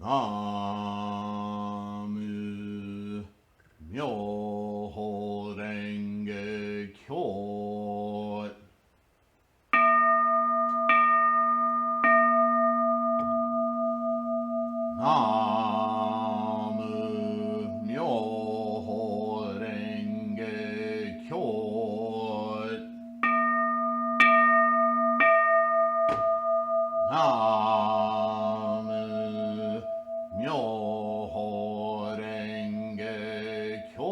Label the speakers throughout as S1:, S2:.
S1: Namu Myoho Renge Kyo. Namu Myoho Renge Kyo. Namu Myoho Renge Kyo.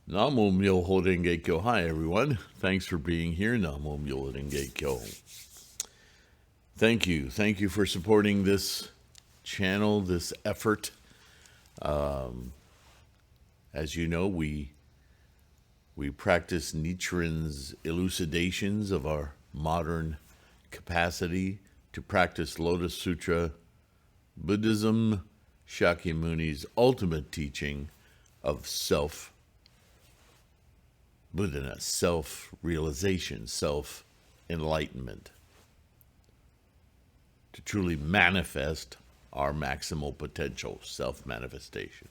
S1: Namo Myoho Renge Kyo. Hi, everyone. Thanks for being here. Namo Myoho Renge Kyo. Thank you. Thank you for supporting this channel, this effort. As you know, we practice Nichiren's elucidations of our modern capacity to practice Lotus Sutra, Buddhism, Shakyamuni's ultimate teaching of self-Buddhiness, self-realization, self-enlightenment, to truly manifest our maximal potential, self-manifestation.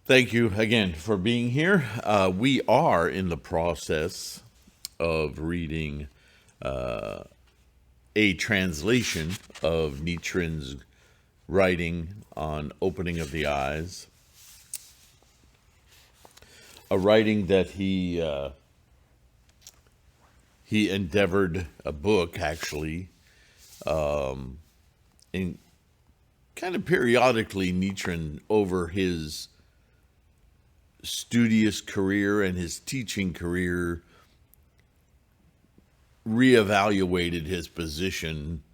S1: Thank you again for being here. We are in the process of reading a translation of Nichiren's writing on opening of the eyes, a writing that he endeavored, a book actually, in kind of periodically Nichiren over his studious career and his teaching career reevaluated his position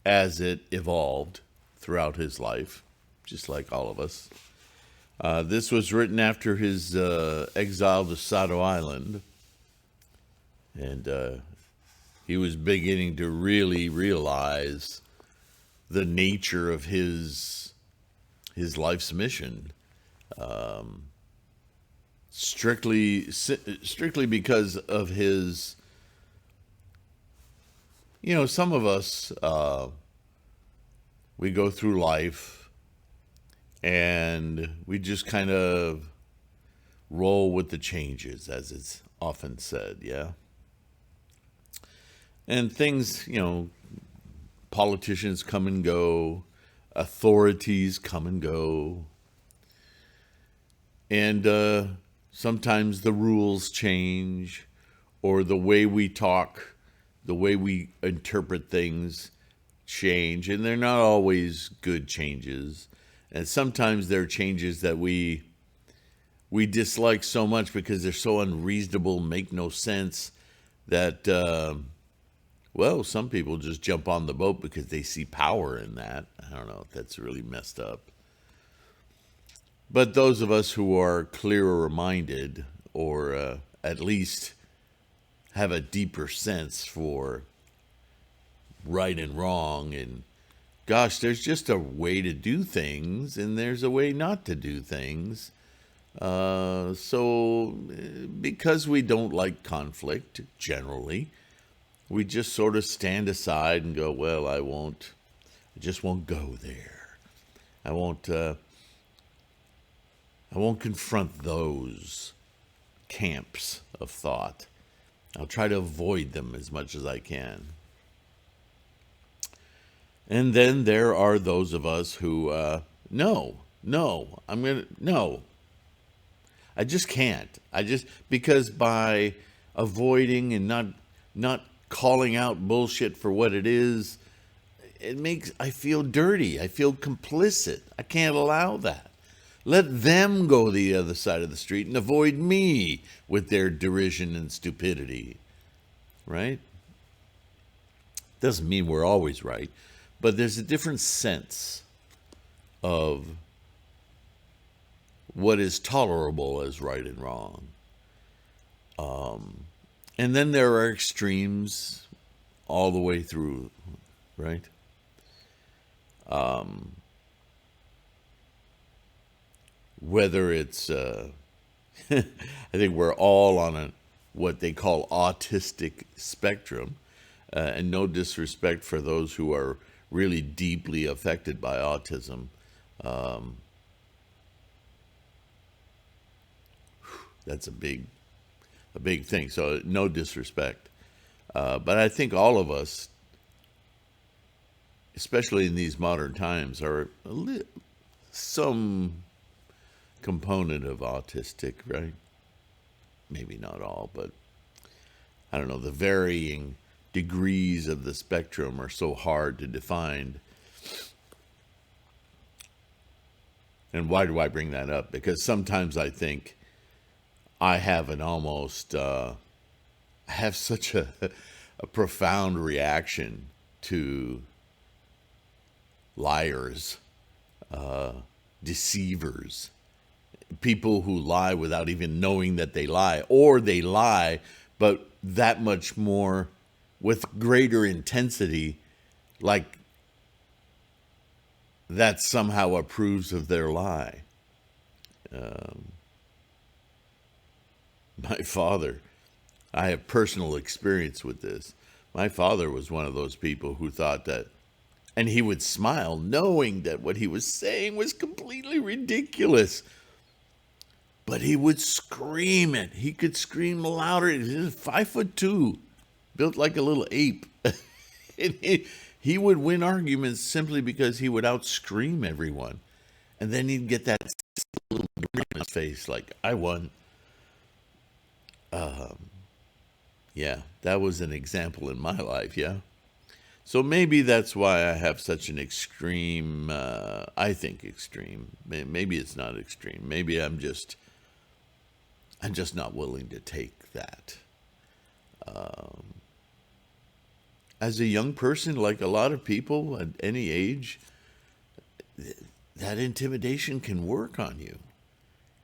S1: as it evolved throughout his life, just like all of us. This was written after his exile to Sado Island, and he was beginning to really realize the nature of his life's mission. Strictly because of his, some of us, we go through life and we just kind of roll with the changes, as it's often said, yeah? And things, politicians come and go, authorities come and go, and sometimes the rules change, or the way we talk, the way we interpret things change, and they're not always good changes. And sometimes they're changes that we dislike so much because they're so unreasonable, make no sense, that, some people just jump on the boat because they see power in that. I don't know if that's really messed up. But those of us who are clearer minded, or at least have a deeper sense for right and wrong, and gosh, there's just a way to do things and there's a way not to do things. So because we don't like conflict generally, we just sort of stand aside and go, well, I just won't go there. I won't confront those camps of thought. I'll try to avoid them as much as I can. And then there are those of us who, no, I just can't. Because by avoiding and not calling out bullshit for what it is, I feel dirty. I feel complicit. I can't allow that. Let them go the other side of the street and avoid me with their derision and stupidity. Right? Doesn't mean we're always right, but there's a different sense of what is tolerable as right and wrong. And then there are extremes all the way through, right? whether it's, I think we're all on what they call autistic spectrum, and no disrespect for those who are really deeply affected by autism. That's a big thing. So no disrespect, but I think all of us, especially in these modern times, are some component of autistic, right? Maybe not all, but I don't know. The varying degrees of the spectrum are so hard to define. And why do I bring that up? Because sometimes I think I have an almost, I have such a profound reaction to liars, deceivers, people who lie without even knowing that they lie, or they lie, but that much more with greater intensity, like that somehow approves of their lie. My father, I have personal experience with this. My father was one of those people who thought that, and he would smile knowing that what he was saying was completely ridiculous. But he would scream it. He could scream louder. He was 5'2", built like a little ape. And he would win arguments simply because he would outscream everyone. And then he'd get that little grin on his face like, I won. Yeah, that was an example in my life, yeah. So maybe that's why I have such an extreme, I think extreme. Maybe it's not extreme. Maybe I'm just not willing to take that. As a young person, like a lot of people at any age, that intimidation can work on you.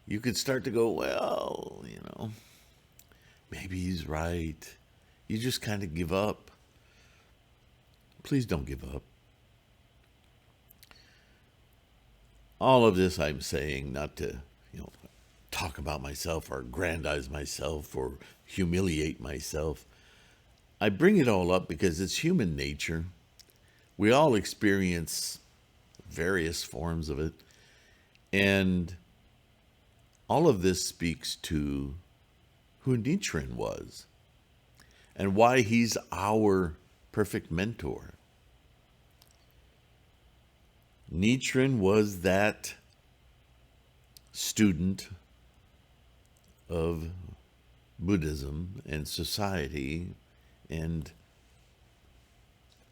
S1: You could start to go, well, maybe he's right. You just kind of give up. Please don't give up. All of this I'm saying not to, talk about myself or aggrandize myself or humiliate myself. I bring it all up because it's human nature. We all experience various forms of it. And all of this speaks to who Nichiren was and why he's our perfect mentor. Nichiren was that student of Buddhism and society, and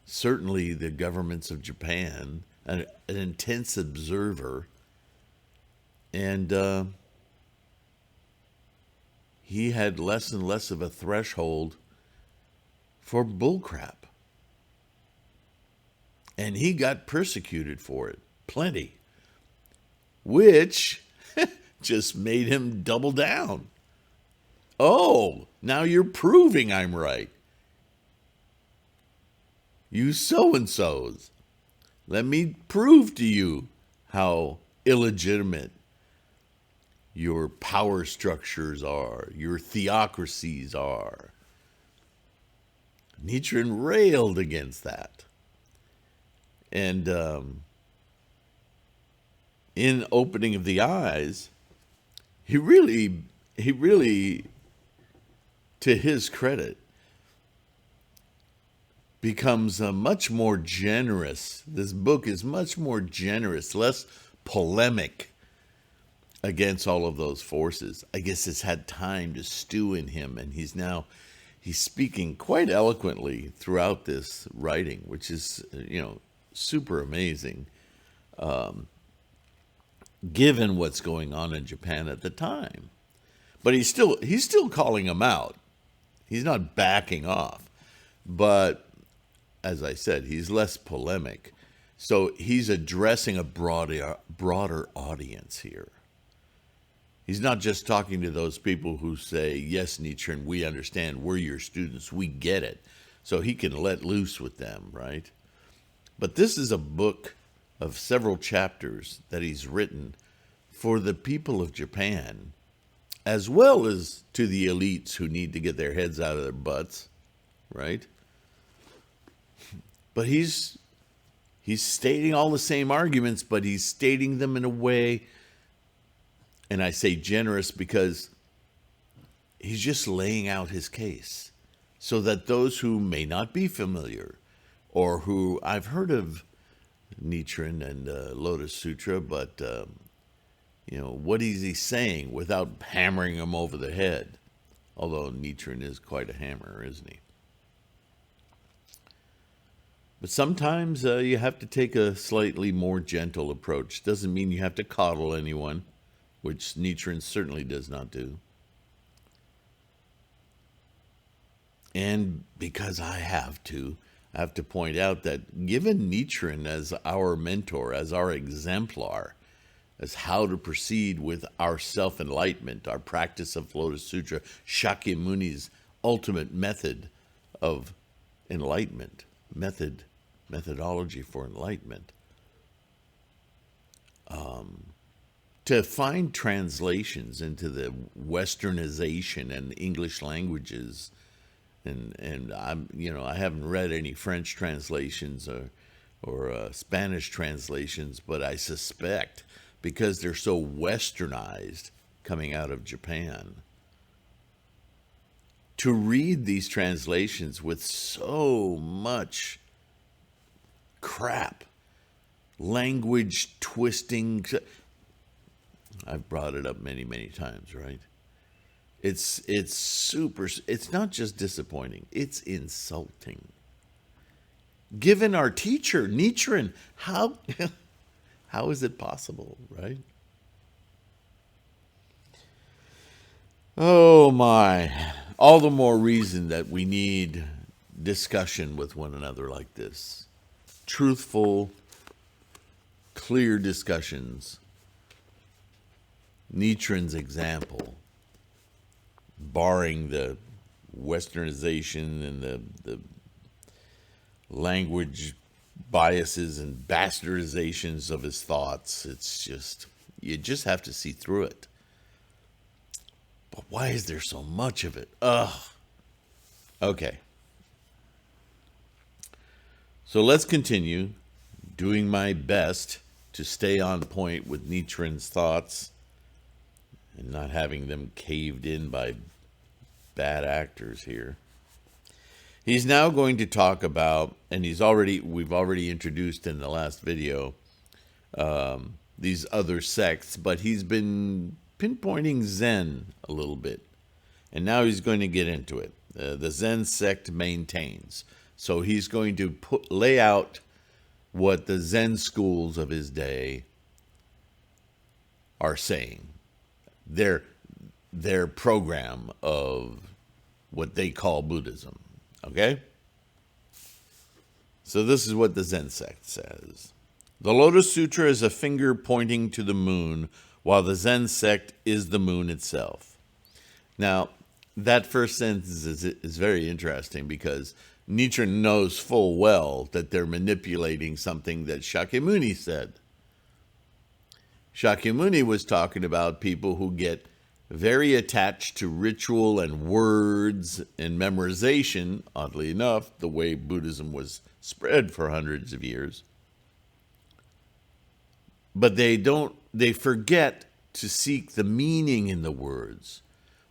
S1: certainly the governments of Japan, an intense observer, and he had less and less of a threshold for bullcrap. And he got persecuted for it, plenty, which just made him double down. Oh, now you're proving I'm right. You so-and-sos. Let me prove to you how illegitimate your power structures are, your theocracies are. Nichiren railed against that. And in Opening of the Eyes, he really, to his credit, becomes much more generous. This book is much more generous, less polemic against all of those forces. I guess it's had time to stew in him, and he's speaking quite eloquently throughout this writing, which is, super amazing, given what's going on in Japan at the time. But he's still calling him out. He's not backing off. But as I said, he's less polemic. So he's addressing a broader audience here. He's not just talking to those people who say, yes, Nichiren, we understand. We're your students. We get it. So he can let loose with them, right? But this is a book of several chapters that he's written for the people of Japan, as well as to the elites who need to get their heads out of their butts, right? But he's stating all the same arguments, but he's stating them in a way, and I say generous because he's just laying out his case so that those who may not be familiar, or who I've heard of Nichiren and Lotus Sutra, but what is he saying without hammering him over the head? Although Nichiren is quite a hammer, isn't he? But sometimes you have to take a slightly more gentle approach. Doesn't mean you have to coddle anyone, which Nichiren certainly does not do. And because I have to point out that given Nichiren as our mentor, as our exemplar, as how to proceed with our self-enlightenment, our practice of Lotus Sutra, Shakyamuni's ultimate method of enlightenment, methodology for enlightenment, to find translations into the westernization and English languages, and I haven't read any French translations or Spanish translations, but I suspect because they're so westernized coming out of Japan, to read these translations with so much crap, language twisting. I've brought it up many, many times, right? It's super, it's not just disappointing, it's insulting. Given our teacher, Nichiren, how is it possible, right? Oh my, all the more reason that we need discussion with one another like this. Truthful, clear discussions. Nichiren's example, barring the westernization and the language biases and bastardizations of his thoughts, it's just, you just have to see through it. But why is there so much of it? Ugh. Okay. So let's continue doing my best to stay on point with Nichiren's thoughts and not having them caved in by bad actors here. He's now going to talk about, and we've already introduced in the last video, these other sects, but he's been pinpointing Zen a little bit. And now he's going to get into it. The Zen sect maintains. So he's going to lay out what the Zen schools of his day are saying. Their program of what they call Buddhism. Okay? So this is what the Zen sect says. The Lotus Sutra is a finger pointing to the moon, while the Zen sect is the moon itself. Now, that first sentence is very interesting because Nichiren knows full well that they're manipulating something that Shakyamuni said. Shakyamuni was talking about people who get very attached to ritual and words and memorization, oddly enough, the way Buddhism was spread for hundreds of years. But they forget to seek the meaning in the words.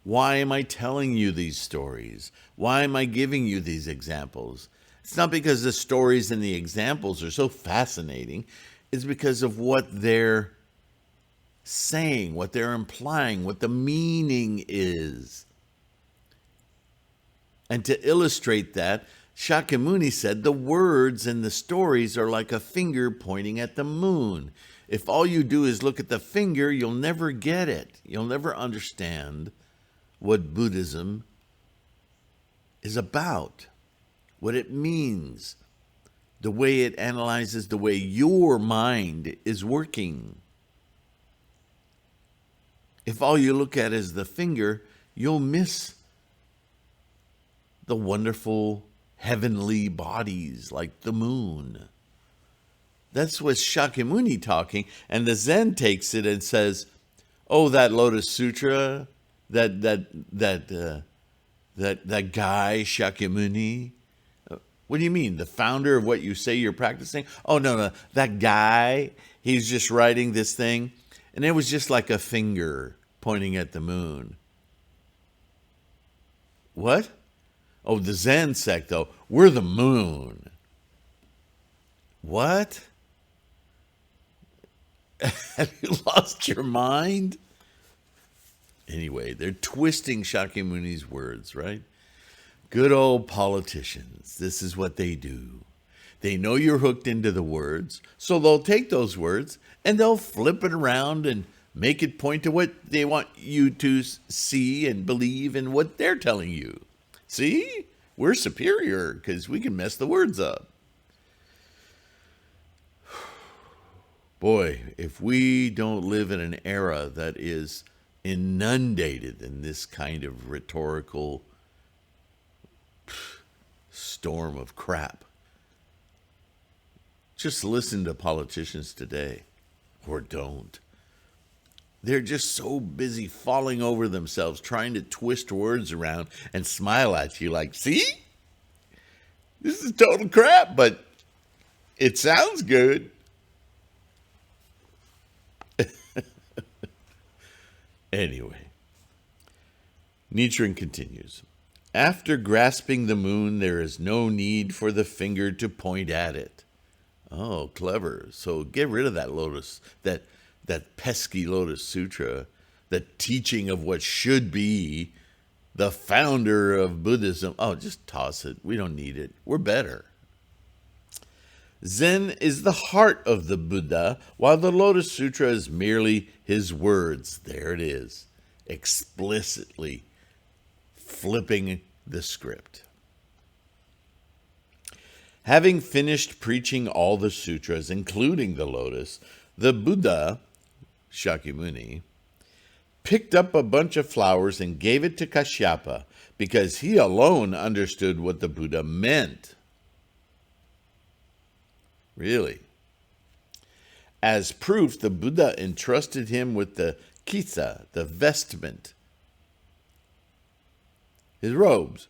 S1: Why am I telling you these stories? Why am I giving you these examples? It's not because the stories and the examples are so fascinating. It's because of what they're saying, what they're implying, what the meaning is. And to illustrate that, Shakyamuni said the words and the stories are like a finger pointing at the moon. If all you do is look at the finger, you'll never get it. You'll never understand what Buddhism is about, what it means, the way it analyzes the way your mind is working. If all you look at is the finger, you'll miss the wonderful heavenly bodies like the moon. That's what Shakyamuni talking, and the Zen takes it and says, Oh, that Lotus Sutra, that that guy Shakyamuni. What do you mean? The founder of what you say you're practicing? Oh, no, no. That guy, he's just writing this thing. And it was just like a finger pointing at the moon. What? Oh, the Zen sect, though. We're the moon. What? Have you lost your mind? Anyway, they're twisting Shakyamuni's words, right? Good old politicians. This is what they do. They know you're hooked into the words, so they'll take those words and they'll flip it around and make it point to what they want you to see and believe in what they're telling you. See? We're superior because we can mess the words up. Boy, if we don't live in an era that is inundated in this kind of rhetorical storm of crap. Just listen to politicians today, or don't. They're just so busy falling over themselves, trying to twist words around and smile at you like, see? This is total crap, but it sounds good. Anyway, Nichiren continues. After grasping the moon, there is no need for the finger to point at it. Oh, clever. So get rid of that lotus, that pesky Lotus Sutra, the teaching of what should be the founder of Buddhism. Oh, just toss it. We don't need it. We're better. Zen is the heart of the Buddha, while the Lotus Sutra is merely his words. There it is, explicitly flipping the script. Having finished preaching all the sutras, including the Lotus, the Buddha, Shakyamuni, picked up a bunch of flowers and gave it to Kashyapa because he alone understood what the Buddha meant. Really? As proof, the Buddha entrusted him with the kisa, the vestment, his robes,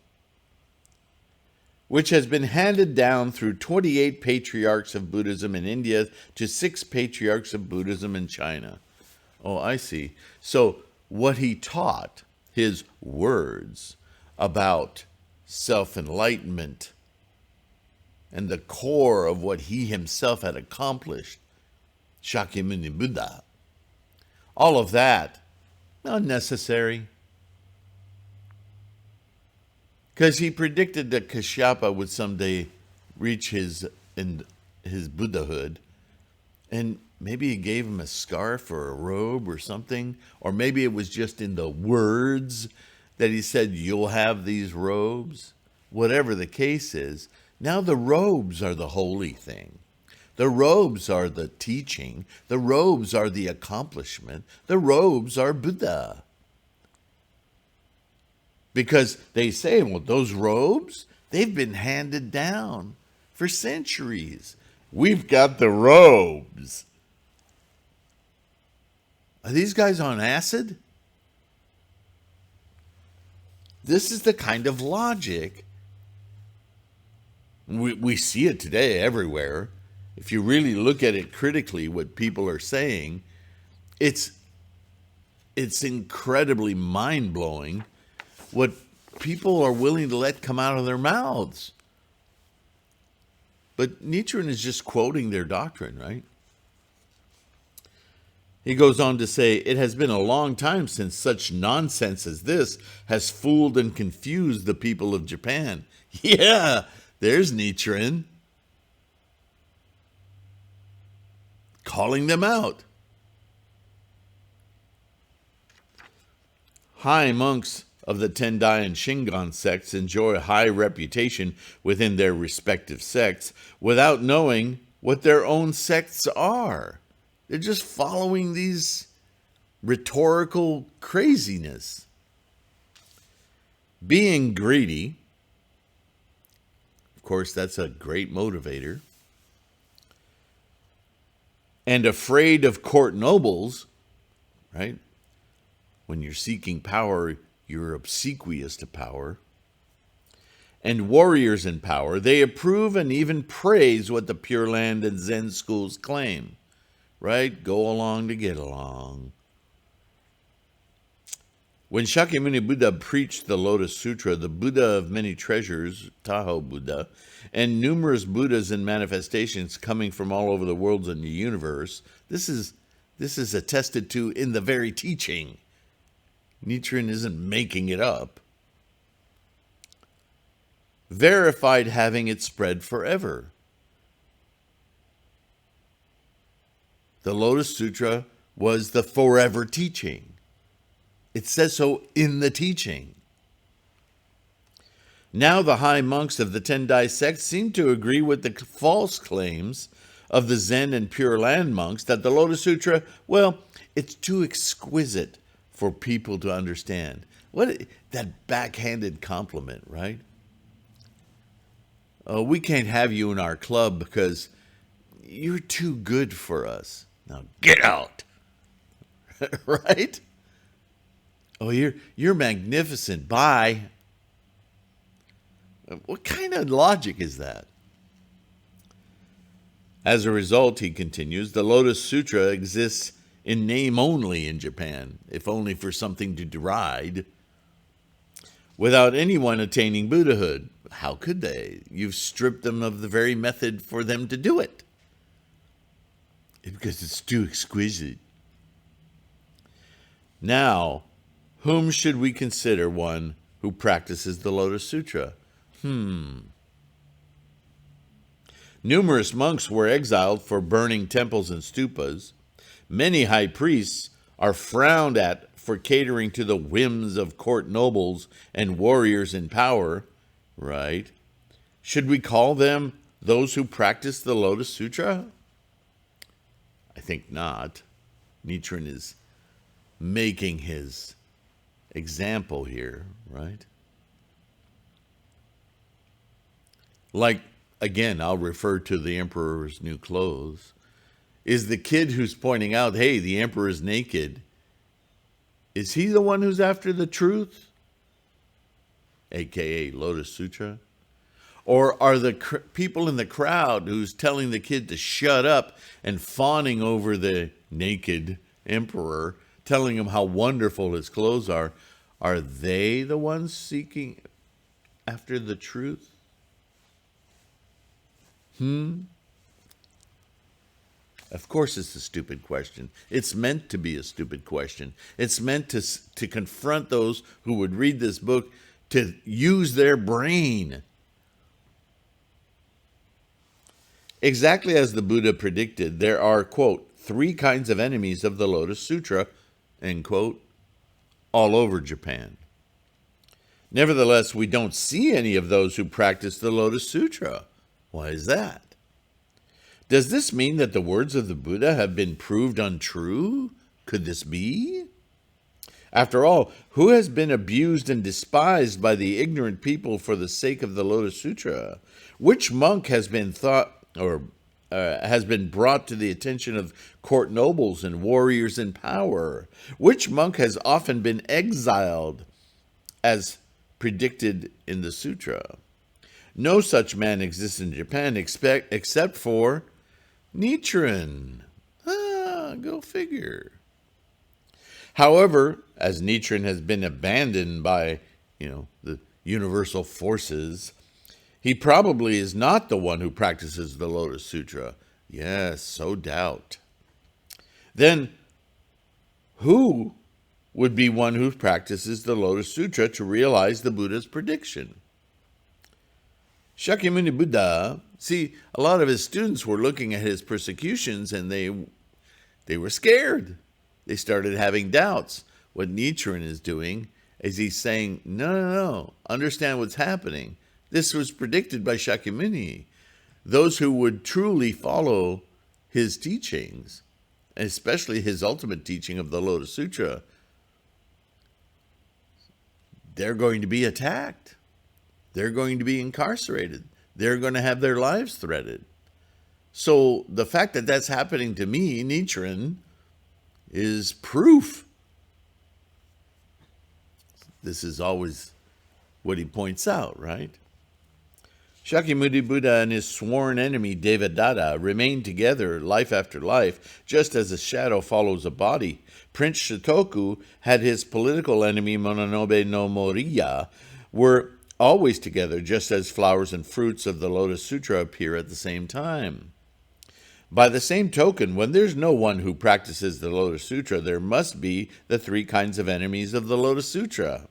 S1: which has been handed down through 28 patriarchs of Buddhism in India to 6 patriarchs of Buddhism in China. Oh, I see. So what he taught, his words about self-enlightenment and the core of what he himself had accomplished, Shakyamuni Buddha, all of that, unnecessary. Because he predicted that Kashyapa would someday reach his Buddhahood, and maybe he gave him a scarf or a robe or something, or maybe it was just in the words that he said, you'll have these robes. Whatever the case is, now the robes are the holy thing. The robes are the teaching. The robes are the accomplishment. The robes are Buddha. Because they say, well, those robes, they've been handed down for centuries. We've got the robes. Are these guys on acid? This is the kind of logic. We see it today everywhere. If you really look at it critically, what people are saying, it's incredibly mind-blowing what people are willing to let come out of their mouths. But Nichiren is just quoting their doctrine, right? He goes on to say, it has been a long time since such nonsense as this has fooled and confused the people of Japan. Yeah, there's Nichiren calling them out. High monks of the Tendai and Shingon sects enjoy a high reputation within their respective sects without knowing what their own sects are. They're just following these rhetorical craziness. Being greedy, of course, that's a great motivator, and afraid of court nobles, right? When you're seeking power, you're obsequious to power. And warriors in power, they approve and even praise what the Pure Land and Zen schools claim. Right? Go along to get along. When Shakyamuni Buddha preached the Lotus Sutra, the Buddha of many treasures, Tahoe Buddha, and numerous Buddhas and manifestations coming from all over the world and the universe, this is attested to in the very teaching. Nichiren isn't making it up. Verified having it spread forever. The Lotus Sutra was the forever teaching. It says so in the teaching. Now the high monks of the Tendai sect seem to agree with the false claims of the Zen and Pure Land monks that the Lotus Sutra, well, it's too exquisite for people to understand. That backhanded compliment, right? We can't have you in our club because you're too good for us. Now get out. Right? Oh, you're magnificent. Bye. What kind of logic is that? As a result, he continues, the Lotus Sutra exists in name only in Japan, if only for something to deride, without anyone attaining Buddhahood. How could they? You've stripped them of the very method for them to do it. Because it's too exquisite. Now, whom should we consider one who practices the Lotus Sutra? Numerous monks were exiled for burning temples and stupas. Many high priests are frowned at for catering to the whims of court nobles and warriors in power, right? Should we call them those who practice the Lotus Sutra? I think not. Nichiren is making his example here, right? Like, again, I'll refer to the emperor's new clothes. Is the kid who's pointing out, hey, the emperor is naked, is he the one who's after the truth? AKA Lotus Sutra? Or are the people in the crowd who's telling the kid to shut up and fawning over the naked emperor, telling him how wonderful his clothes are they the ones seeking after the truth? Of course it's a stupid question. It's meant to be a stupid question. It's meant to confront those who would read this book, to use their brain. Exactly as the Buddha predicted, there are, quote, 3 kinds of enemies of the Lotus Sutra, end quote, all over Japan. Nevertheless, we don't see any of those who practice the Lotus Sutra. Why is that? Does this mean that the words of the Buddha have been proved untrue? Could this be? After all, who has been abused and despised by the ignorant people for the sake of the Lotus Sutra? Which monk has been has been brought to the attention of court nobles and warriors in power? Which monk has often been exiled as predicted in the sutra? No such man exists in Japan except for Nichiren. Go figure. However, as Nichiren has been abandoned by, the universal forces, he probably is not the one who practices the Lotus Sutra. Yes, so doubt. Then, who would be one who practices the Lotus Sutra to realize the Buddha's prediction? Shakyamuni Buddha, see, a lot of his students were looking at his persecutions and they were scared. They started having doubts. What Nichiren is doing is he's saying, no, understand what's happening. This was predicted by Shakyamuni. Those who would truly follow his teachings, especially his ultimate teaching of the Lotus Sutra, they're going to be attacked. They're going to be incarcerated. They're going to have their lives threatened. So the fact that that's happening to me, Nichiren, is proof This is always what he points out, right? Shakyamuni Buddha and his sworn enemy Devadatta remained together life after life, just as a shadow follows a body. Prince Shotoku had his political enemy Mononobe no Moriya, were always together, just as flowers and fruits of the Lotus Sutra appear at the same time. By the same token, when there's no one who practices the Lotus Sutra, there must be the three kinds of enemies of the Lotus Sutra.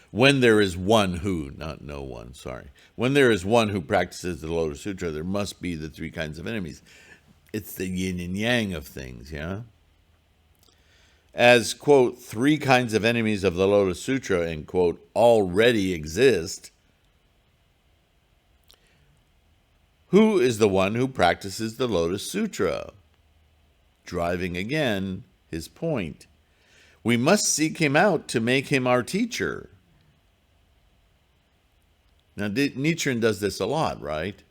S1: When there is one who, not no one, sorry. When there is one who practices the Lotus Sutra, there must be the three kinds of enemies. It's the yin and yang of things, yeah? As, quote, three kinds of enemies of the Lotus Sutra, end quote, already exist, who is the one who practices the Lotus Sutra? Driving again his point. We must seek him out to make him our teacher. Now, Nichiren does this a lot, right?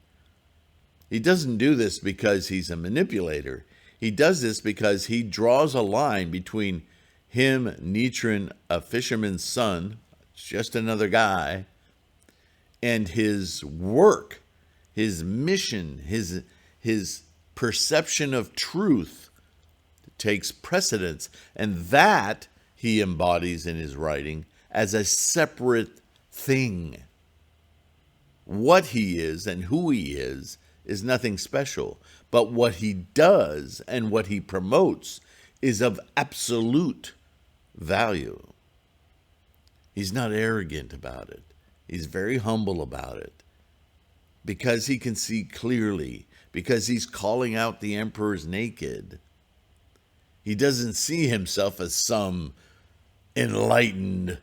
S1: He doesn't do this because he's a manipulator. He does this because he draws a line between him, Nichiren, a fisherman's son, just another guy, and his work, his mission, his perception of truth takes precedence. And that he embodies in his writing as a separate thing. What he is and who he is nothing special. But what he does and what he promotes is of absolute value. He's not arrogant about it. He's very humble about it. Because he can see clearly. Because he's calling out the emperor's naked. He doesn't see himself as some enlightened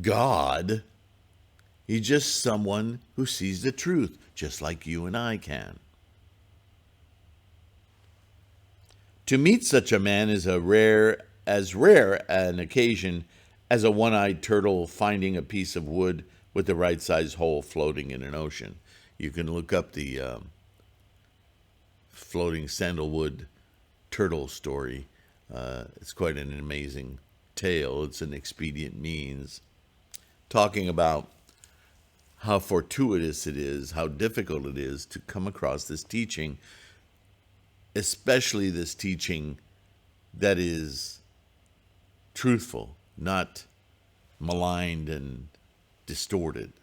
S1: God. He's just someone who sees the truth, just like you and I can. To meet such a man is as rare an occasion as a one-eyed turtle finding a piece of wood with the right size hole floating in an ocean. You can look up the floating sandalwood turtle story. It's quite an amazing tale. It's an expedient means. Talking about how fortuitous it is, how difficult it is to come across this teaching, especially this teaching that is truthful, not maligned and distorted.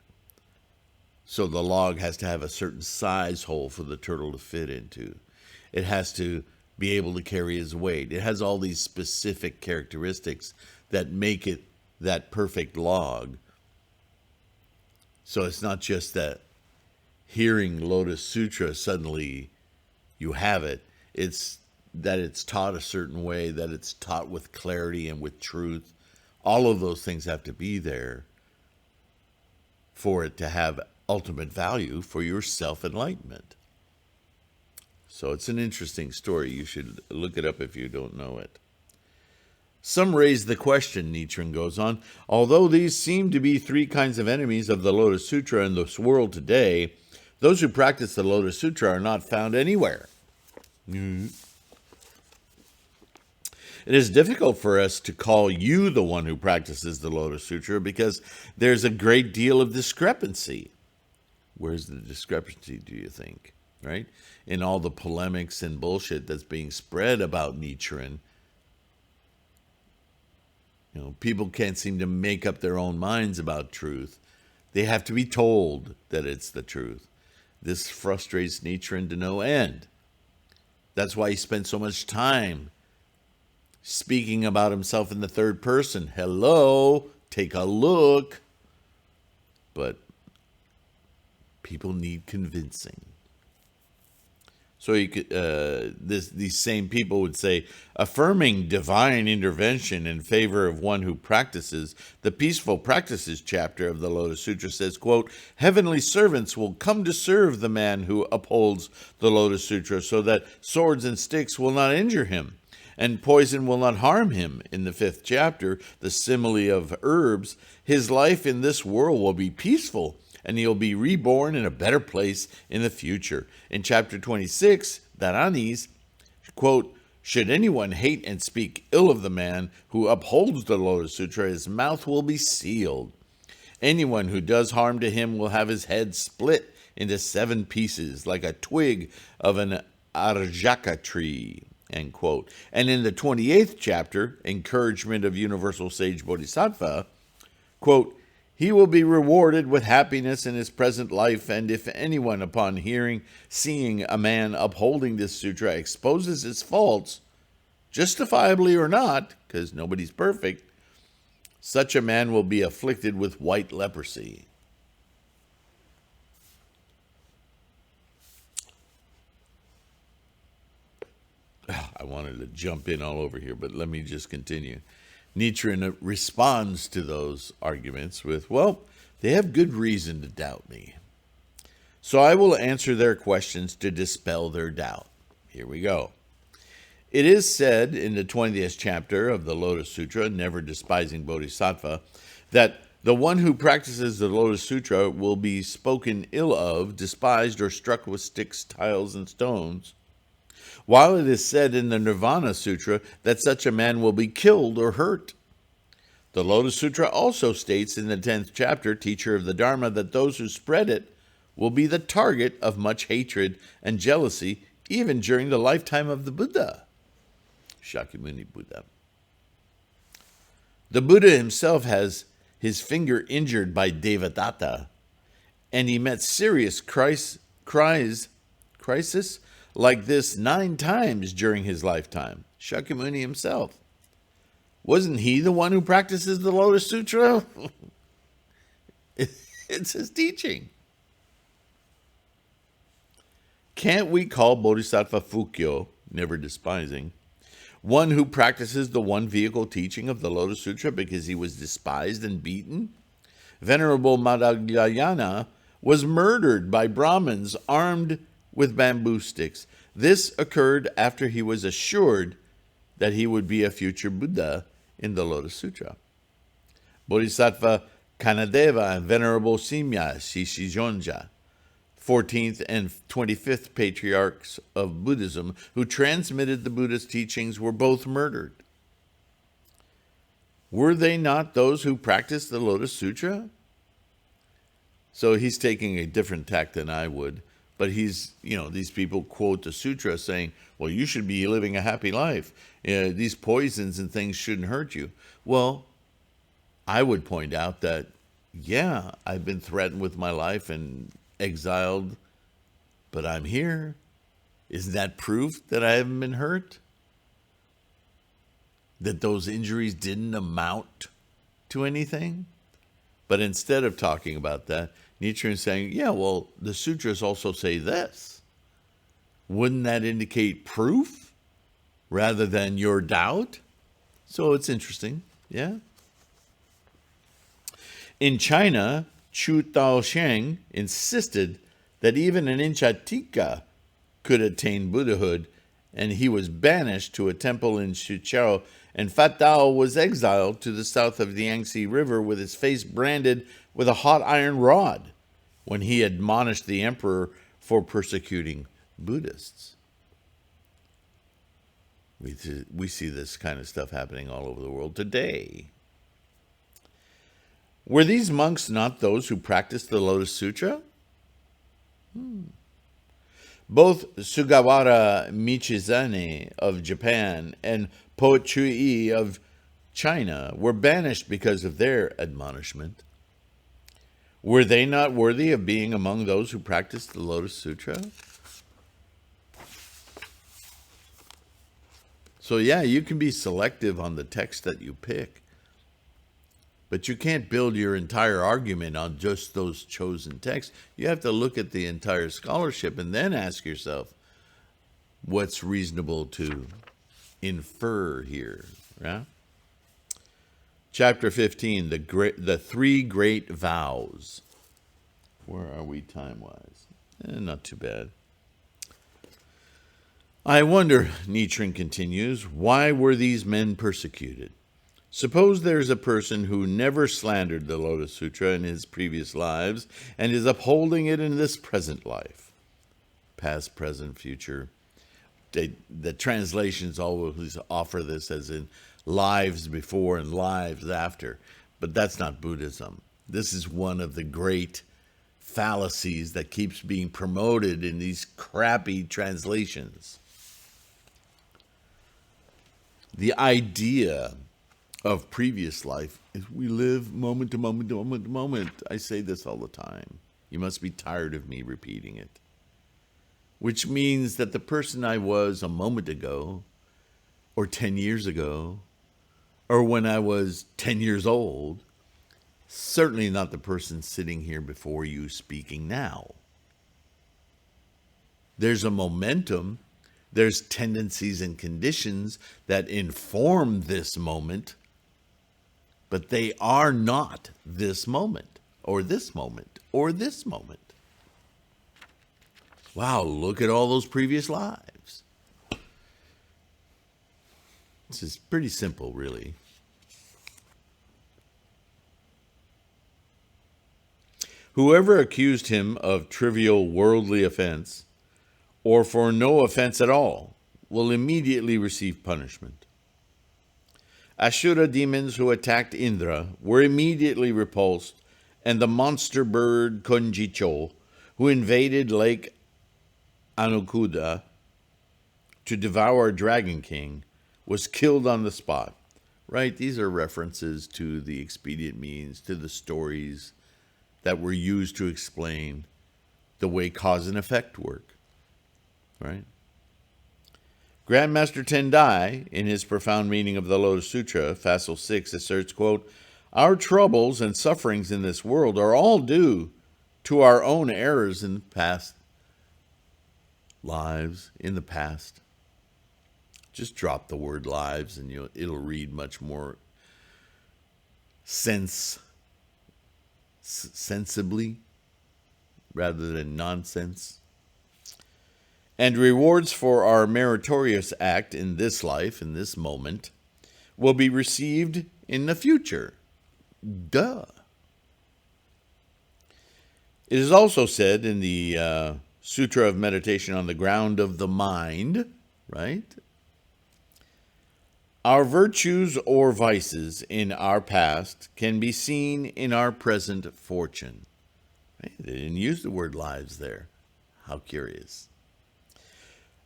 S1: So the log has to have a certain size hole for the turtle to fit into. It has to be able to carry his weight. It has all these specific characteristics that make it that perfect log. So it's not just that hearing Lotus Sutra, suddenly you have it. It's that it's taught a certain way, that it's taught with clarity and with truth. All of those things have to be there for it to have ultimate value for your self-enlightenment. So it's an interesting story. You should look it up if you don't know it. Some raise the question, Nichiren goes on, although these seem to be three kinds of enemies of the Lotus Sutra in this world today, those who practice the Lotus Sutra are not found anywhere. It is difficult for us to call you the one who practices the Lotus Sutra because there's a great deal of discrepancy. Where's the discrepancy, do you think? Right? In all the polemics and bullshit that's being spread about Nichiren. You know, people can't seem to make up their own minds about truth. They have to be told that it's the truth. This frustrates Nichiren to no end. That's why he spent so much time speaking about himself in the third person. Hello, take a look. But people need convincing. So you could, these same people would say, affirming divine intervention in favor of one who practices, the Peaceful Practices chapter of the Lotus Sutra says, quote, heavenly servants will come to serve the man who upholds the Lotus Sutra so that swords and sticks will not injure him and poison will not harm him. In the 5th chapter, the simile of herbs, his life in this world will be peaceful and he'll be reborn in a better place in the future. In chapter 26, Dharanis, quote, should anyone hate and speak ill of the man who upholds the Lotus Sutra, his mouth will be sealed. Anyone who does harm to him will have his head split into 7 pieces like a twig of an arjaka tree, end quote. And in the 28th chapter, Encouragement of Universal Sage Bodhisattva, quote, he will be rewarded with happiness in his present life, and if anyone upon seeing a man upholding this sutra exposes his faults, justifiably or not, because nobody's perfect, such a man will be afflicted with white leprosy. I wanted to jump in all over here, but let me just continue. Nichiren responds to those arguments with, well, they have good reason to doubt me. So I will answer their questions to dispel their doubt. Here we go. It is said in the 20th chapter of the Lotus Sutra, Never Despising Bodhisattva, that the one who practices the Lotus Sutra will be spoken ill of, despised, or struck with sticks, tiles, and stones, while it is said in the Nirvana Sutra that such a man will be killed or hurt. The Lotus Sutra also states in the 10th chapter, Teacher of the Dharma, that those who spread it will be the target of much hatred and jealousy even during the lifetime of the Buddha. Shakyamuni Buddha. The Buddha himself has his finger injured by Devadatta, and he met serious crisis like this 9 times during his lifetime. Shakyamuni himself. Wasn't he the one who practices the Lotus Sutra? It's his teaching. Can't we call Bodhisattva Fukyo, never despising, one who practices the one vehicle teaching of the Lotus Sutra because he was despised and beaten? Venerable Madhyayana was murdered by Brahmins armed with bamboo sticks. This occurred after he was assured that he would be a future Buddha in the Lotus Sutra. Bodhisattva Kanadeva and Venerable Simya Shishijonja, 14th and 25th patriarchs of Buddhism, who transmitted the Buddha's teachings, were both murdered. Were they not those who practiced the Lotus Sutra? So he's taking a different tack than I would. But these people quote the sutra saying, well, you should be living a happy life. These poisons and things shouldn't hurt you. Well, I would point out that, yeah, I've been threatened with my life and exiled, but I'm here. Isn't that proof that I haven't been hurt? That those injuries didn't amount to anything? But instead of talking about that, Nichiren is saying, yeah, well, the sutras also say this. Wouldn't that indicate proof rather than your doubt? So it's interesting, yeah? In China, Chu Taosheng insisted that even an Inchatika could attain Buddhahood, and he was banished to a temple in Suzhou, and Fat Tao was exiled to the south of the Yangtze River with his face branded with a hot iron rod when he admonished the emperor for persecuting Buddhists. We see this kind of stuff happening all over the world today. Were these monks not those who practiced the Lotus Sutra? Both Sugawara Michizane of Japan and Po Chui of China were banished because of their admonishment. Were they not worthy of being among those who practiced the Lotus Sutra? So yeah, you can be selective on the text that you pick, but you can't build your entire argument on just those chosen texts. You have to look at the entire scholarship and then ask yourself, what's reasonable to infer here, right? Chapter 15, the 3 great vows. Where are we time-wise? Not too bad. I wonder, Nichiren continues, why were these men persecuted? Suppose there's a person who never slandered the Lotus Sutra in his previous lives and is upholding it in this present life, past, present, future. the translations always offer this as in lives before and lives after, but that's not Buddhism. This is one of the great fallacies that keeps being promoted in these crappy translations. The idea of previous life is we live moment to moment to moment to moment. I say this all the time. You must be tired of me repeating it. Which means that the person I was a moment ago, or 10 years ago, or when I was 10 years old, certainly not the person sitting here before you speaking now. There's a momentum, there's tendencies and conditions that inform this moment, but they are not this moment, or this moment, or this moment. Wow, look at all those previous lives. This is pretty simple, really. Whoever accused him of trivial worldly offense, or for no offense at all, will immediately receive punishment. Ashura demons who attacked Indra were immediately repulsed, and the monster bird Konjicho, who invaded Lake Anukuda to devour Dragon King, was killed on the spot. Right? These are references to the expedient means, to the stories that were used to explain the way cause and effect work. Right? Grandmaster Tendai, in his profound meaning of the Lotus Sutra, Facile 6, asserts, quote, "Our troubles and sufferings in this world are all due to our own errors in the past lives, in the past." Just drop the word lives and it'll read much more sensibly rather than nonsense. And rewards for our meritorious act in this life, in this moment, will be received in the future. Duh. It is also said in the Sutra of Meditation on the Ground of the Mind, right? Our virtues or vices in our past can be seen in our present fortune. Right? They didn't use the word lives there. How curious.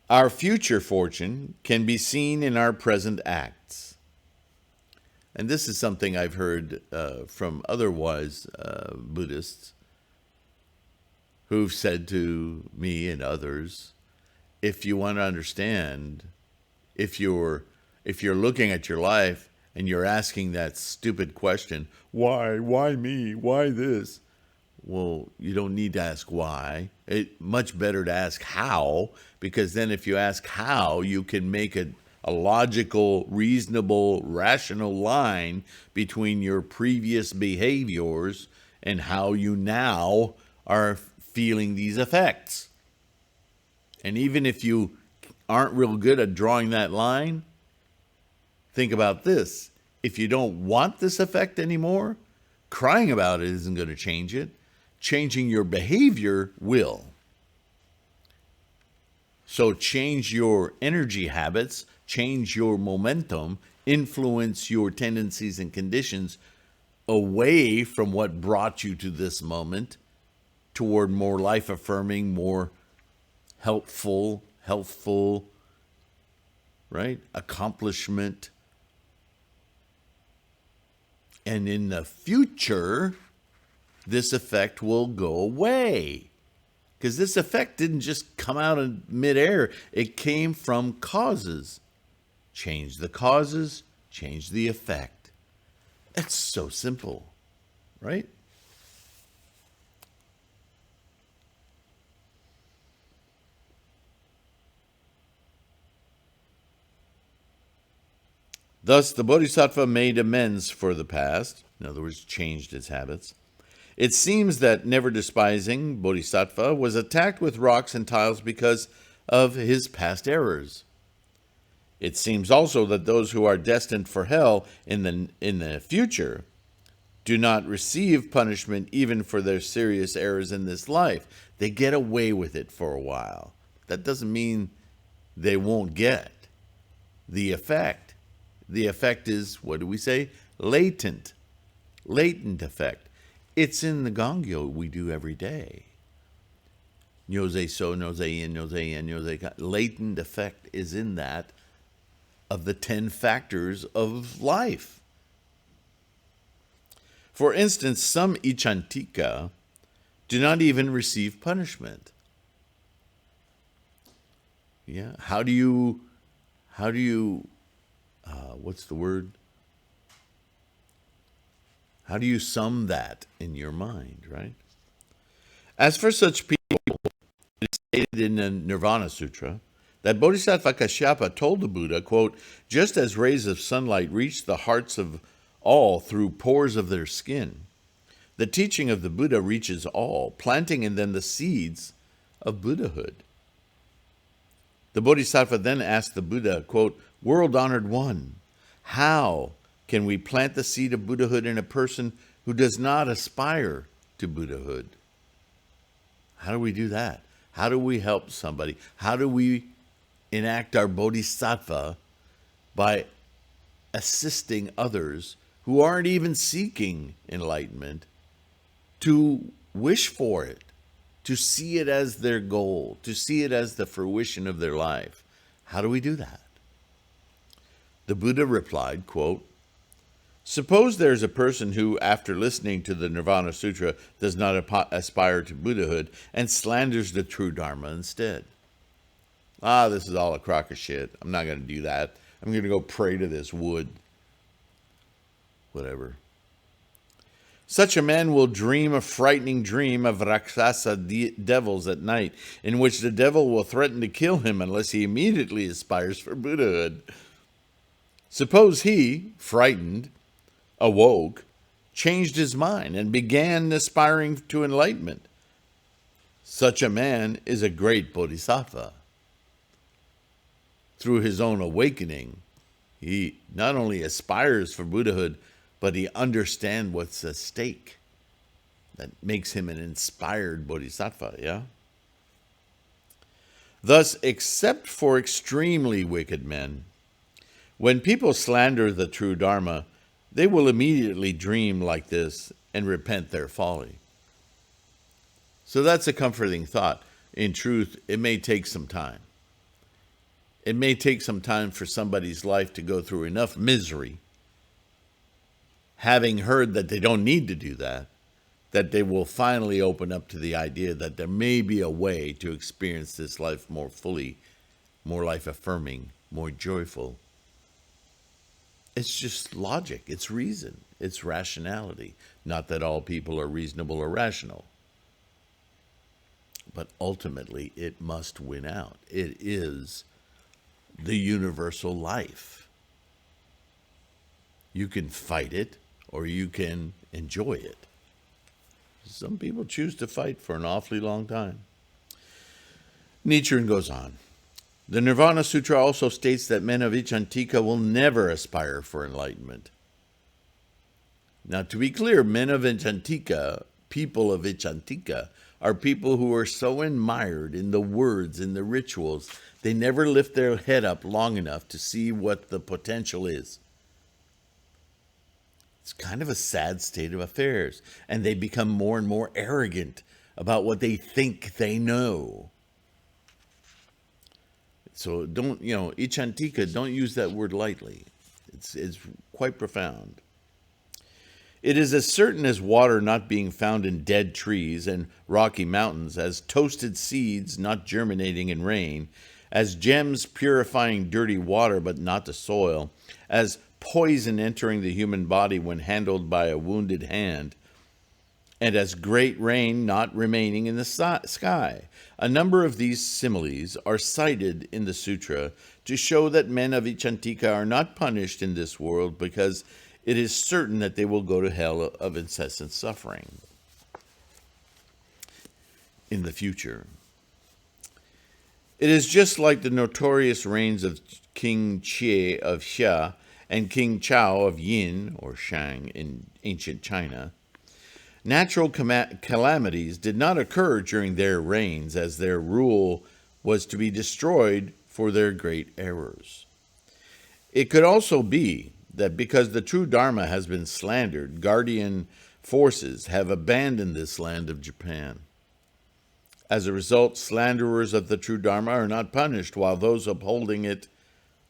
S1: Our future fortune can be seen in our present acts. And this is something I've heard from other wise Buddhists who've said to me and others, if you want to understand, if you're looking at your life and you're asking that stupid question, why me, why this? Well, you don't need to ask why. It's much better to ask how, because then if you ask how, you can make a logical, reasonable, rational line between your previous behaviors and how you now are feeling these effects. And even if you aren't real good at drawing that line, think about this. If you don't want this effect anymore, crying about it isn't going to change it. Changing your behavior will. So change your energy habits, change your momentum, influence your tendencies and conditions away from what brought you to this moment toward more life-affirming, more helpful, healthful, right? Accomplishment. And in the future, this effect will go away. Because this effect didn't just come out in midair. It came from causes. Change the causes, change the effect. It's so simple, right? Thus, the Bodhisattva made amends for the past. In other words, changed its habits. It seems that never despising Bodhisattva was attacked with rocks and tiles because of his past errors. It seems also that those who are destined for hell in the future do not receive punishment even for their serious errors in this life. They get away with it for a while. That doesn't mean they won't get the effect. The effect is, what do we say? Latent effect. It's in the Gongyo we do every day. Nyose so, nyose in, nyose en, nyose ka. Latent effect is in that of the 10 factors of life. For instance, some ichantika do not even receive punishment. Yeah. How do you, what's the word? How do you sum that in your mind, right? As for such people, it is stated in the Nirvana Sutra that Bodhisattva Kashyapa told the Buddha, quote, just as rays of sunlight reach the hearts of all through pores of their skin, the teaching of the Buddha reaches all, planting in them the seeds of Buddhahood. The Bodhisattva then asked the Buddha, quote, world-honored one, how can we plant the seed of Buddhahood in a person who does not aspire to Buddhahood? How do we do that? How do we help somebody? How do we enact our bodhisattva by assisting others who aren't even seeking enlightenment to wish for it, to see it as their goal, to see it as the fruition of their life? How do we do that? The Buddha replied, quote, suppose there's a person who, after listening to the Nirvana Sutra, does not aspire to Buddhahood and slanders the true Dharma instead. This is all a crock of shit. I'm not going to do that. I'm going to go pray to this wood. Whatever. Such a man will dream a frightening dream of Rakshasa devils at night, in which the devil will threaten to kill him unless he immediately aspires for Buddhahood. Suppose he, frightened, awoke, changed his mind, and began aspiring to enlightenment. Such a man is a great bodhisattva. Through his own awakening, he not only aspires for Buddhahood, but he understands what's at stake. That makes him an inspired bodhisattva, yeah? Thus, except for extremely wicked men, when people slander the true Dharma, they will immediately dream like this and repent their folly. So that's a comforting thought. In truth, it may take some time. It may take some time for somebody's life to go through enough misery, having heard that they don't need to do that, that they will finally open up to the idea that there may be a way to experience this life more fully, more life-affirming, more joyful. It's just logic, it's reason, it's rationality. Not that all people are reasonable or rational. But ultimately, it must win out. It is the universal life. You can fight it, or you can enjoy it. Some people choose to fight for an awfully long time. Nichiren goes on. The Nirvana Sutra also states that men of ichantika will never aspire for enlightenment. Now, to be clear, men of ichantika, people of ichantika, are people who are so admired in the words, in the rituals, they never lift their head up long enough to see what the potential is. It's kind of a sad state of affairs, and they become more and more arrogant about what they think they know. So don't, ichantika, don't use that word lightly. It's quite profound. It is as certain as water not being found in dead trees and rocky mountains, as toasted seeds not germinating in rain, as gems purifying dirty water but not the soil, as poison entering the human body when handled by a wounded hand, and as great rain not remaining in the sky. A number of these similes are cited in the sutra to show that men of ichantika are not punished in this world because it is certain that they will go to hell of incessant suffering in the future. It is just like the notorious reigns of King Qie of Xia and King Chao of Yin, or Shang, in ancient China. Natural calamities did not occur during their reigns, as their rule was to be destroyed for their great errors. It could also be that because the true Dharma has been slandered, guardian forces have abandoned this land of Japan. As a result, slanderers of the true Dharma are not punished, while those upholding it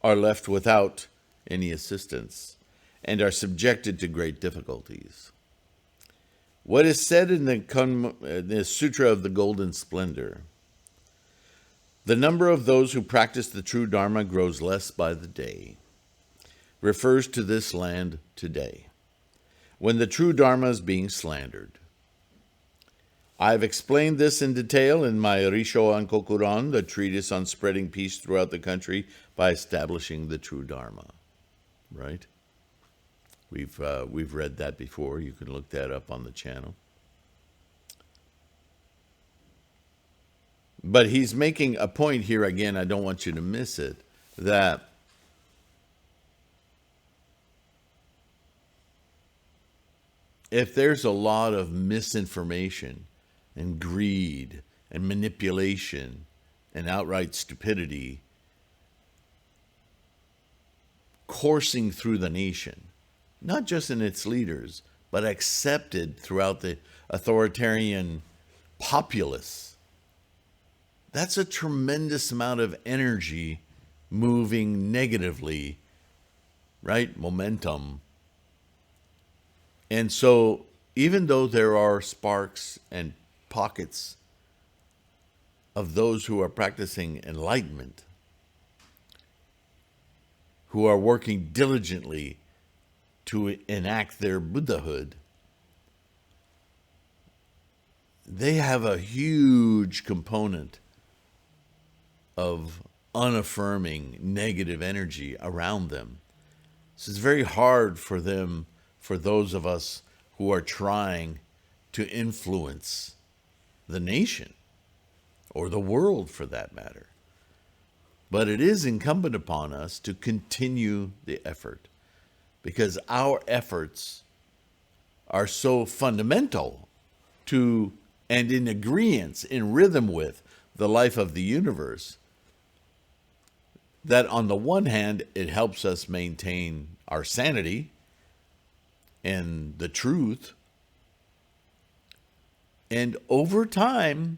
S1: are left without any assistance and are subjected to great difficulties. What is said in the Sutra of the Golden Splendor? The number of those who practice the true Dharma grows less by the day, refers to this land today, when the true Dharma is being slandered. I've explained this in detail in my Risho Ankokuran, the treatise on spreading peace throughout the country by establishing the true Dharma. Right? We've read that before. You can look that up on the channel. But he's making a point here again, I don't want you to miss it, that if there's a lot of misinformation and greed and manipulation and outright stupidity coursing through the nation, not just in its leaders, but accepted throughout the authoritarian populace, that's a tremendous amount of energy moving negatively, right? Momentum. And so even though there are sparks and pockets of those who are practicing enlightenment, who are working diligently to enact their Buddhahood, they have a huge component of unaffirming negative energy around them. So it's very hard for them, for those of us who are trying to influence the nation or the world for that matter. But it is incumbent upon us to continue the effort, because our efforts are so fundamental to and in agreement, in rhythm with the life of the universe, that on the one hand, it helps us maintain our sanity and the truth, and over time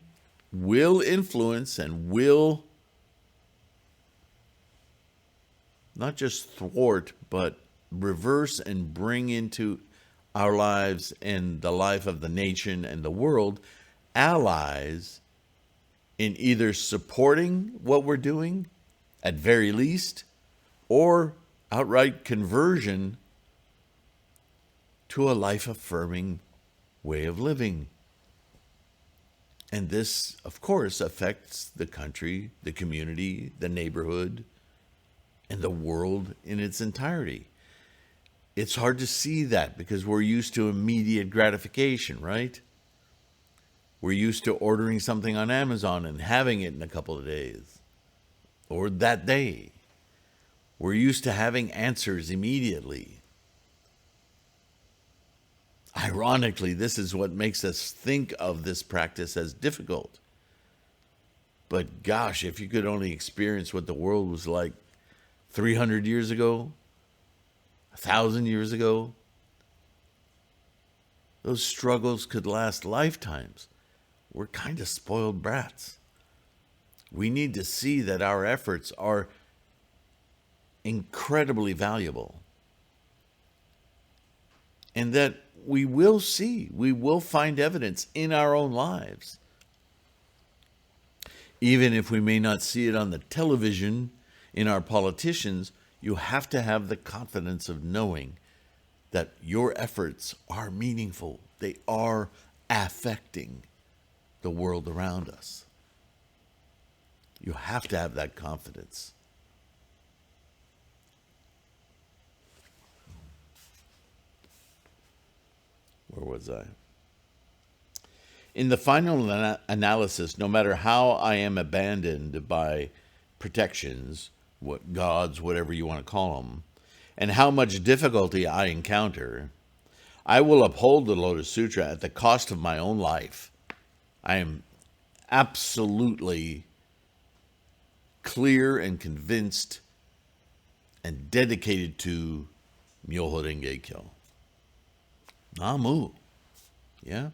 S1: will influence and will not just thwart, but reverse and bring into our lives and the life of the nation and the world allies in either supporting what we're doing, at very least, or outright conversion to a life-affirming way of living. And this, of course, affects the country, the community, the neighborhood, and the world in its entirety. It's hard to see that because we're used to immediate gratification, right? We're used to ordering something on Amazon and having it in a couple of days or that day. We're used to having answers immediately. Ironically, this is what makes us think of this practice as difficult. But gosh, if you could only experience what the world was like 300 years ago, 1,000 years ago, those struggles could last lifetimes. We're kind of spoiled brats. We need to see that our efforts are incredibly valuable. And that we will find evidence in our own lives. Even if we may not see it on the television, in our politicians, you have to have the confidence of knowing that your efforts are meaningful. They are affecting the world around us. You have to have that confidence. Where was I? In the final analysis, no matter how I am abandoned by protections, what gods, whatever you want to call them, and how much difficulty I encounter, I will uphold the Lotus Sutra at the cost of my own life. I am absolutely clear and convinced and dedicated to Myoho Renge Kyo. Namu. Yeah?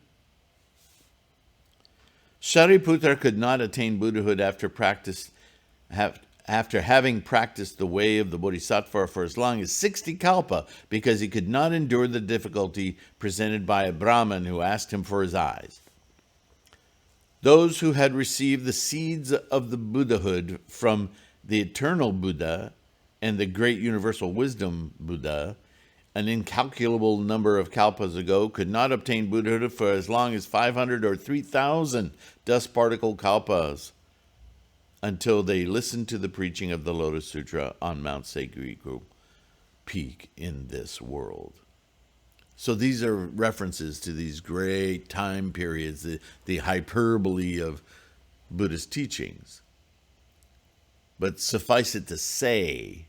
S1: Shariputra could not attain Buddhahood after having practiced the way of the Bodhisattva for as long as 60 kalpa, because he could not endure the difficulty presented by a Brahmin who asked him for his eyes. Those who had received the seeds of the Buddhahood from the eternal Buddha and the great universal wisdom Buddha, an incalculable number of kalpas ago, could not obtain Buddhahood for as long as 500 or 3,000 dust particle kalpas, until they listened to the preaching of the Lotus Sutra on Mount Seikuriku Peak in this world. So these are references to these great time periods, the hyperbole of Buddhist teachings. But suffice it to say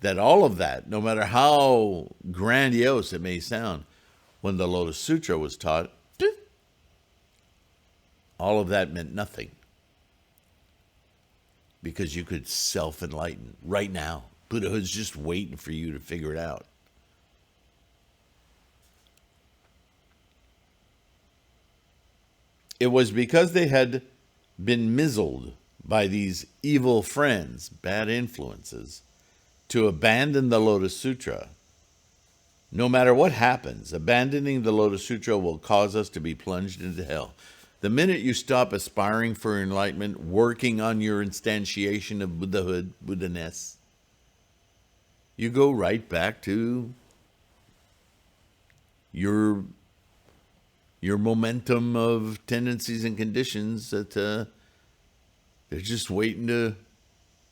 S1: that all of that, no matter how grandiose it may sound, when the Lotus Sutra was taught, all of that meant nothing. Because you could self-enlighten right now. Buddhahood's just waiting for you to figure it out. It was because they had been mizzled by these evil friends, bad influences, to abandon the Lotus Sutra. No matter what happens, abandoning the Lotus Sutra will cause us to be plunged into hell. The minute you stop aspiring for enlightenment, working on your instantiation of Buddhahood, Buddha-ness, you go right back to your momentum of tendencies and conditions that they're just waiting to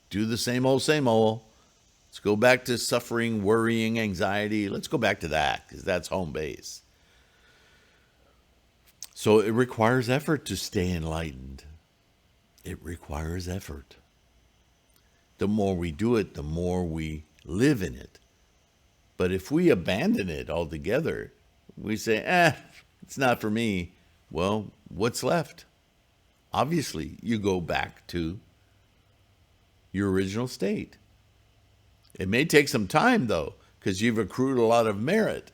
S1: do the same old, same old. Let's go back to suffering, worrying, anxiety. Let's go back to that, because that's home base. So it requires effort to stay enlightened. It requires effort. The more we do it, the more we live in it. But if we abandon it altogether, we say, it's not for me. Well, what's left? Obviously, you go back to your original state. It may take some time, though, because you've accrued a lot of merit.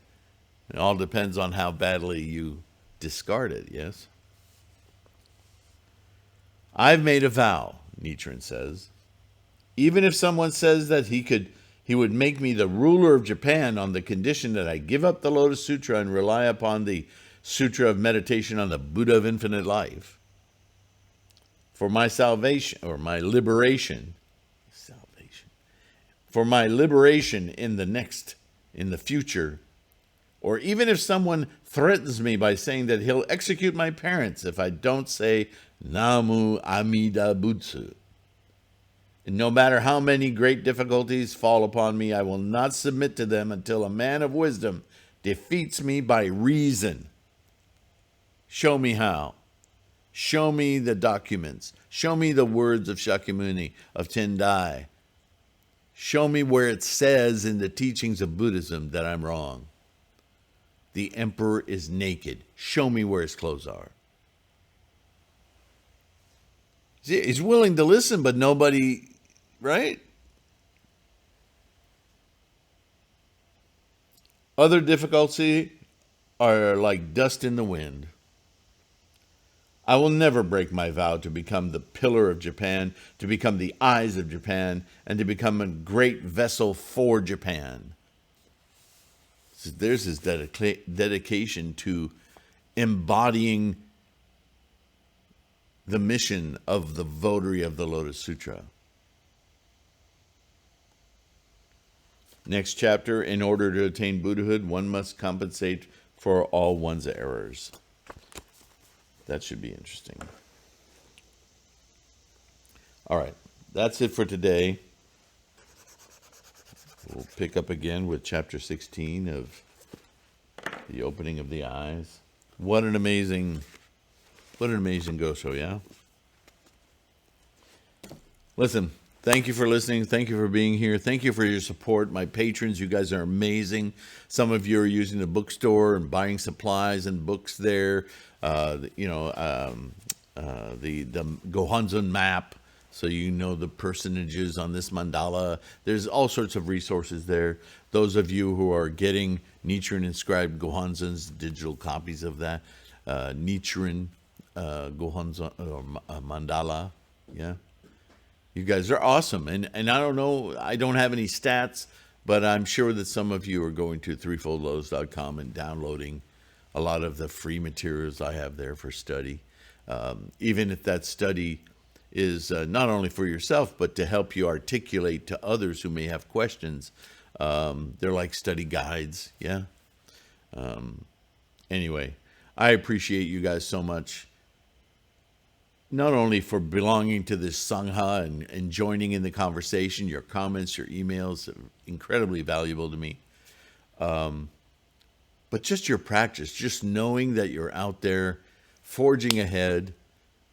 S1: It all depends on how badly you discard it, yes? I've made a vow, Nichiren says. Even if someone says that he would make me the ruler of Japan on the condition that I give up the Lotus Sutra and rely upon the Sutra of Meditation on the Buddha of Infinite Life for my salvation, or my liberation, for my liberation in the future, or even if someone threatens me by saying that he'll execute my parents if I don't say Namu Amida Butsu, and no matter how many great difficulties fall upon me, I will not submit to them until a man of wisdom defeats me by reason. Show me how. Show me the documents. Show me the words of Shakyamuni, of Tendai. Show me where it says in the teachings of Buddhism that I'm wrong. The emperor is naked. Show me where his clothes are. See, he's willing to listen, but nobody, right? Other difficulties are like dust in the wind. I will never break my vow to become the pillar of Japan, to become the eyes of Japan, and to become a great vessel for Japan. So there's his dedication to embodying the mission of the votary of the Lotus Sutra. Next chapter, in order to attain Buddhahood, one must compensate for all one's errors. That should be interesting. All right, that's it for today. We'll pick up again with chapter 16 of the opening of the eyes. What an amazing Gosho, yeah? Listen, thank you for listening. Thank you for being here. Thank you for your support. My patrons, you guys are amazing. Some of you are using the bookstore and buying supplies and books there. The Gohanzon map. so you know the personages on this mandala. There's all sorts of resources there. Those of you who are getting Nichiren inscribed Gohonzon's digital copies of that, Nichiren Gohonzon mandala, yeah. You guys are awesome. And I don't know, I don't have any stats, but I'm sure that some of you are going to threefoldlotus.com and downloading a lot of the free materials I have there for study. Even if that study is not only for yourself, but to help you articulate to others who may have questions. They're like study guides, yeah? Anyway, I appreciate you guys so much. Not only for belonging to this Sangha and joining in the conversation, your comments, your emails are incredibly valuable to me. But just your practice, just knowing that you're out there forging ahead,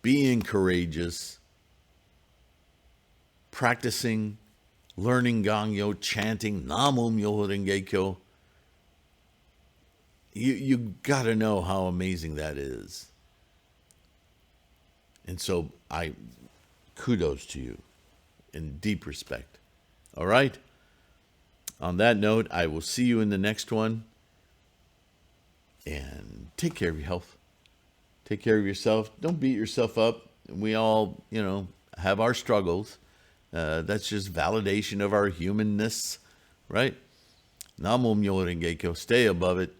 S1: being courageous, practicing, learning Gangyo, chanting Namo Myoho Renge Kyo. You got to know how amazing that is. And so kudos to you in deep respect. All right? On that note, I will see you in the next one. And take care of your health. Take care of yourself. Don't beat yourself up. We all, have our struggles. That's just validation of our humanness, right? Namo Myoho Renge Kyo. Stay above it.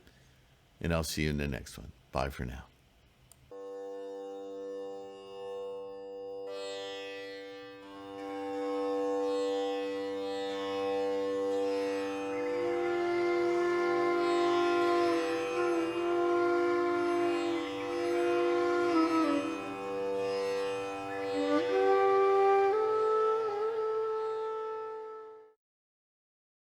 S1: And I'll see you in the next one. Bye for now.